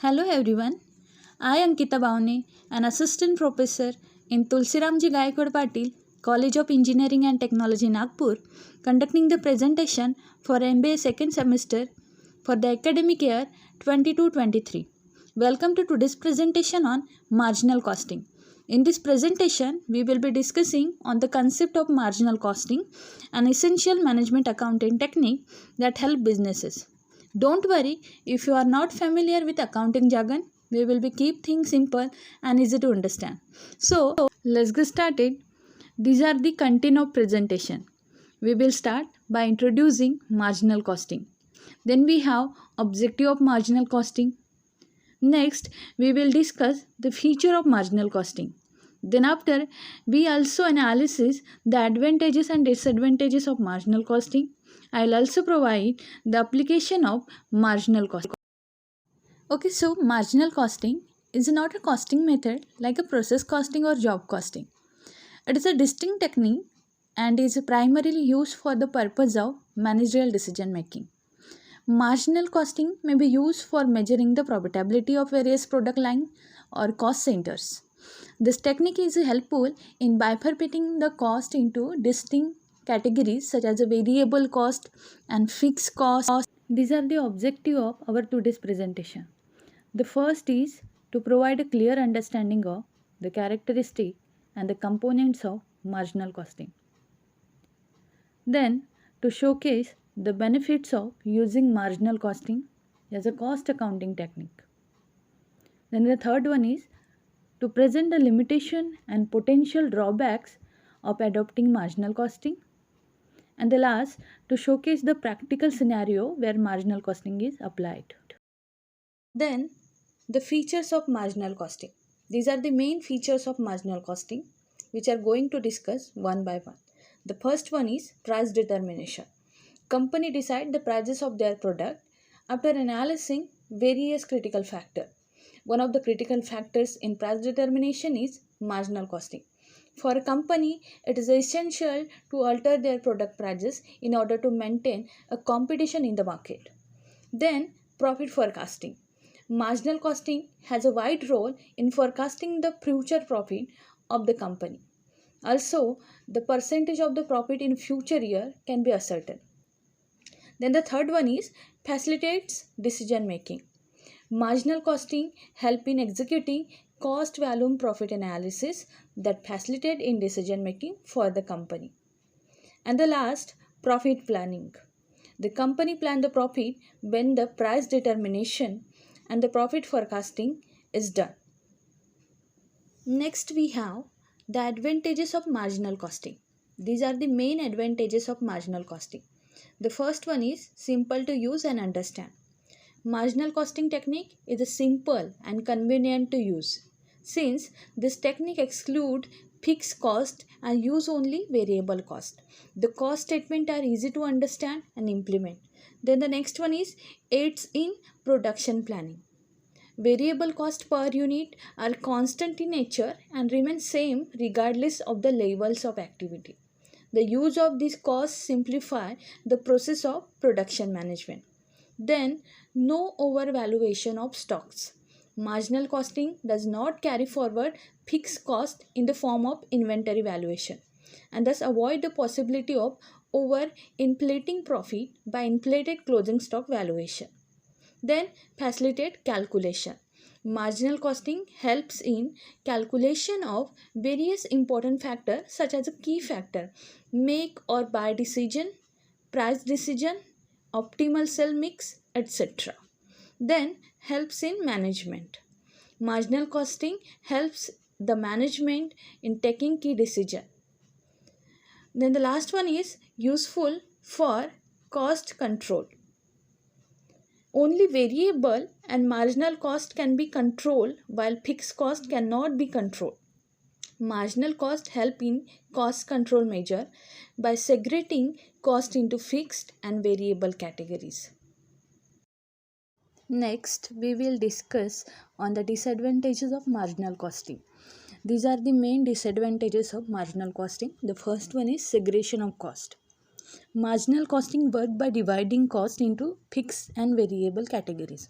Hello everyone. I Ankita Bhavne, an assistant professor in Tulsiramji Gaikwad Patil College of Engineering and Technology Nagpur, conducting the presentation for MBA second semester for the academic year 22-23. Welcome to today's presentation on marginal costing. In this presentation, we will be discussing on the concept of marginal costing, an essential management accounting technique that help businesses. Don't worry if you are not familiar with accounting jargon. We will be keep things simple and easy to understand. So let's get started. These are the content of presentation. We will start by introducing marginal costing. Then we have objective of marginal costing. Next, we will discuss the feature of marginal costing. Then after, we also analysis the advantages and disadvantages of marginal costing. I will also provide the application of marginal costing. Okay, so marginal costing is not a costing method like a process costing or job costing. It is a distinct technique and is primarily used for the purpose of managerial decision making. Marginal costing may be used for measuring the profitability of various product lines or cost centers. This technique is helpful in bifurcating the cost into distinct categories such as a variable cost and fixed cost. These are the objective of our today's presentation. The first is to provide a clear understanding of the characteristic and the components of marginal costing. Then, to showcase the benefits of using marginal costing as a cost accounting technique. Then the third one is to present the limitation and potential drawbacks of adopting marginal costing. And the last, to showcase the practical scenario where marginal costing is applied. Then, the features of marginal costing. These are the main features of marginal costing, which are going to discuss one by one. The first one is price determination. Company decide the prices of their product after analyzing various critical factors. One of the critical factors in price determination is marginal costing. For a company, it is essential to alter their product prices in order to maintain a competition in the market. Then, profit forecasting. Marginal costing has a wide role in forecasting the future profit of the company. Also, the percentage of the profit in future year can be ascertained. Then the third one is facilitates decision making. Marginal costing help in executing cost volume profit analysis that facilitate in decision making for the company. And the last, profit planning. The company plan the profit when the price determination and the profit forecasting is done. Next we have the advantages of marginal costing. These are the main advantages of marginal costing. The first one is simple to use and understand. Marginal costing technique is simple and convenient to use. Since this technique excludes fixed cost and use only variable cost. The cost statement are easy to understand and implement. Then the next one is aids in production planning. Variable cost per unit are constant in nature and remain same regardless of the levels of activity. The use of these costs simplify the process of production management. Then, no overvaluation of stocks. Marginal costing does not carry forward fixed cost in the form of inventory valuation and thus avoid the possibility of over inflating profit by inflated closing stock valuation. Then, facilitate calculation. Marginal costing helps in calculation of various important factors such as a key factor, make or buy decision, price decision, optimal sell mix, etc. Then helps in management. Marginal costing helps the management in taking key decision. Then the last one is useful for cost control. Only variable and marginal cost can be controlled while fixed cost cannot be controlled. Marginal cost help in cost control measure by segregating cost into fixed and variable categories. Next, we will discuss on the disadvantages of marginal costing. These are the main disadvantages of marginal costing. The first one is segregation of cost. Marginal costing works by dividing cost into fixed and variable categories.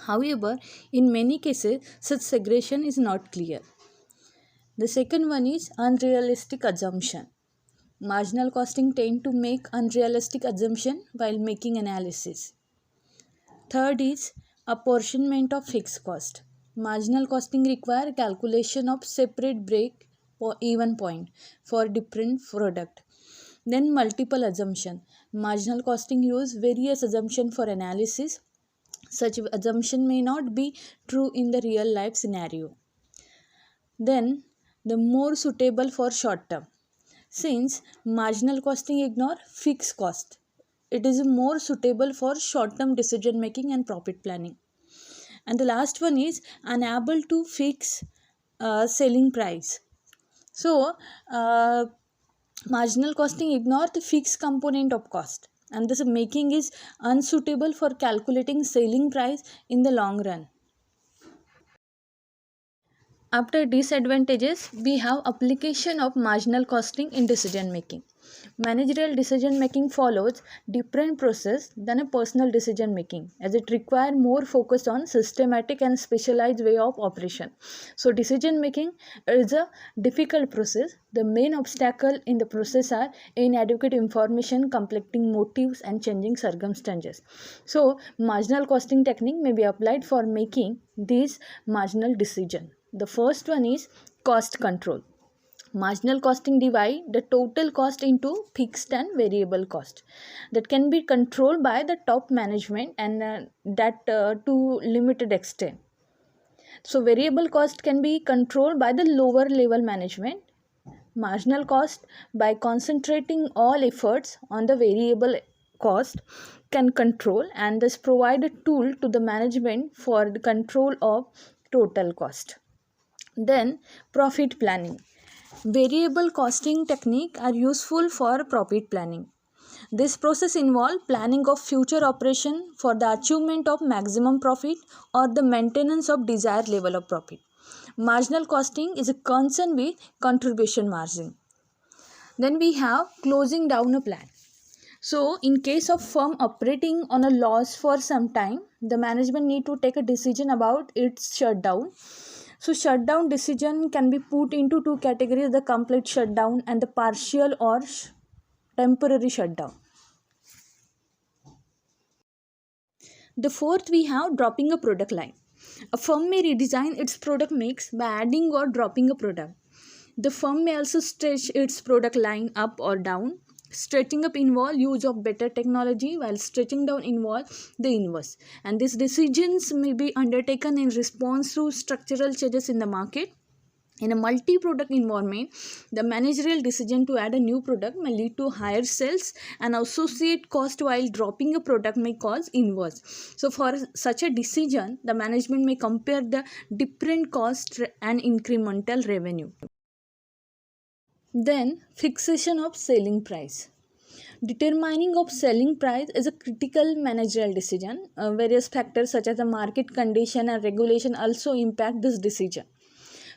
However, in many cases, such segregation is not clear. The second one is unrealistic assumption. Marginal costing tend to make unrealistic assumption while making analysis. Third is apportionment of fixed cost. Marginal costing require calculation of separate break or even point for different product. Then multiple assumption. Marginal costing use various assumption for analysis. Such assumption may not be true in the real life scenario. Then the more suitable for short term. Since marginal costing ignore fixed cost, it is more suitable for short term decision making and profit planning. And the last one is unable to fix selling price. So marginal costing ignore the fixed component of cost, and this making is unsuitable for calculating selling price in the long run. After disadvantages, we have application of marginal costing in decision making. Managerial decision making follows different process than a personal decision making, as it requires more focus on systematic and specialized way of operation. So decision making is a difficult process. The main obstacle in the process are inadequate information, conflicting motives and changing circumstances. So marginal costing technique may be applied for making these marginal decision. The first one is cost control. Marginal costing divide the total cost into fixed and variable cost that can be controlled by the top management, and that to limited extent. So variable cost can be controlled by the lower level management. Marginal cost, by concentrating all efforts on the variable cost, can control and thus provide a tool to the management for the control of total cost. Then profit planning. Variable costing techniques are useful for profit planning. This process involves planning of future operation for the achievement of maximum profit or the maintenance of desired level of profit. Marginal costing is a concern with contribution margin. Then we have closing down a plan. So in case of firm operating on a loss for some time, the management need to take a decision about its shutdown. So shutdown decision can be put into two categories: the complete shutdown and the partial or temporary shutdown. The fourth, we have dropping a product line. A firm may redesign its product mix by adding or dropping a product. The firm may also stretch its product line up or down. Stretching up involves use of better technology, while stretching down involves the inverse. And these decisions may be undertaken in response to structural changes in the market. In a multi-product environment, the managerial decision to add a new product may lead to higher sales and associate cost, while dropping a product may cause inverse. So for such a decision, the management may compare the different cost and incremental revenue. Then fixation of selling price. Determining of selling price is a critical managerial decision. Various factors such as the market condition and regulation also impact this decision.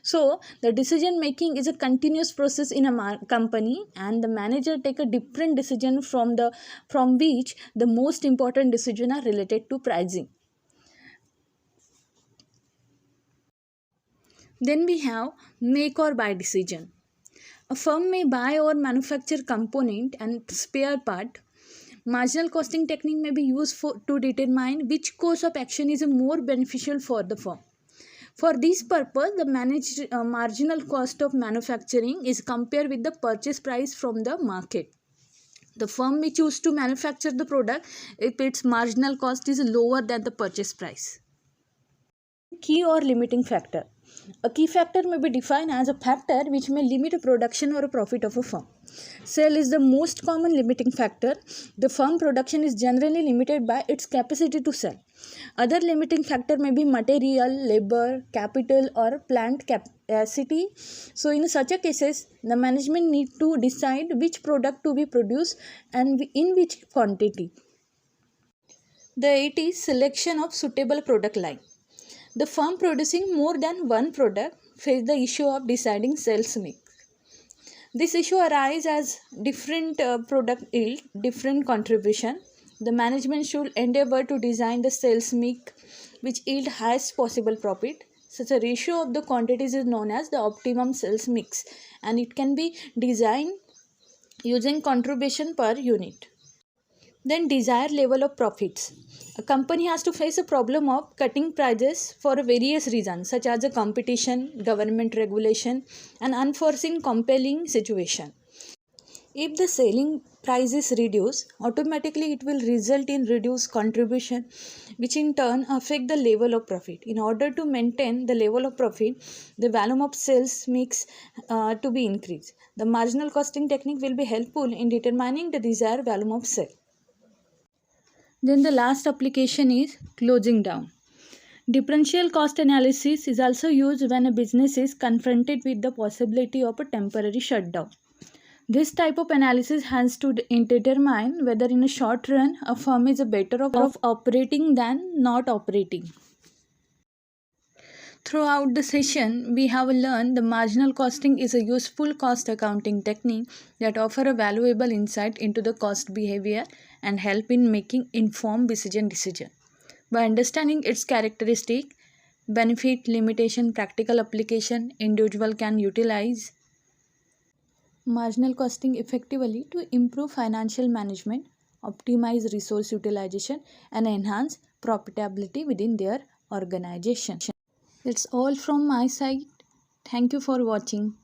So the decision making is a continuous process in a company, and the manager take a different decision from which the most important decision are related to pricing. Then we have make or buy decision. A firm may buy or manufacture component and spare part. Marginal costing technique may be used to determine which course of action is more beneficial for the firm. For this purpose, the marginal cost of manufacturing is compared with the purchase price from the market. The firm may choose to manufacture the product if its marginal cost is lower than the purchase price. Key or limiting factor. A key factor may be defined as a factor which may limit a production or a profit of a firm. Sale is the most common limiting factor. The firm production is generally limited by its capacity to sell. Other limiting factor may be material, labor, capital or plant capacity. So in such a cases, the management need to decide which product to be produced and in which quantity. The 8 is selection of suitable product line. The firm producing more than one product face the issue of deciding sales mix. This issue arises as different product yield, different contribution. The management should endeavor to design the sales mix which yield highest possible profit. Such a ratio of the quantities is known as the optimum sales mix, and it can be designed using contribution per unit. Then desired level of profits. A company has to face a problem of cutting prices for various reasons such as a competition, government regulation, and unforeseen compelling situation. If the selling price is reduced, automatically it will result in reduced contribution, which in turn affect the level of profit. In order to maintain the level of profit, the volume of sales mix to be increased. The marginal costing technique will be helpful in determining the desired volume of sale. Then the last application is closing down. Differential cost analysis is also used when a business is confronted with the possibility of a temporary shutdown. This type of analysis has to determine whether in a short run a firm is better off operating than not operating. Throughout the session, we have learned the marginal costing is a useful cost accounting technique that offers a valuable insight into the cost behavior and help in making informed decision. By understanding its characteristic, benefit, limitation, practical application, individual can utilize marginal costing effectively to improve financial management, optimize resource utilization, and enhance profitability within their organization. That's all from my side. Thank you for watching.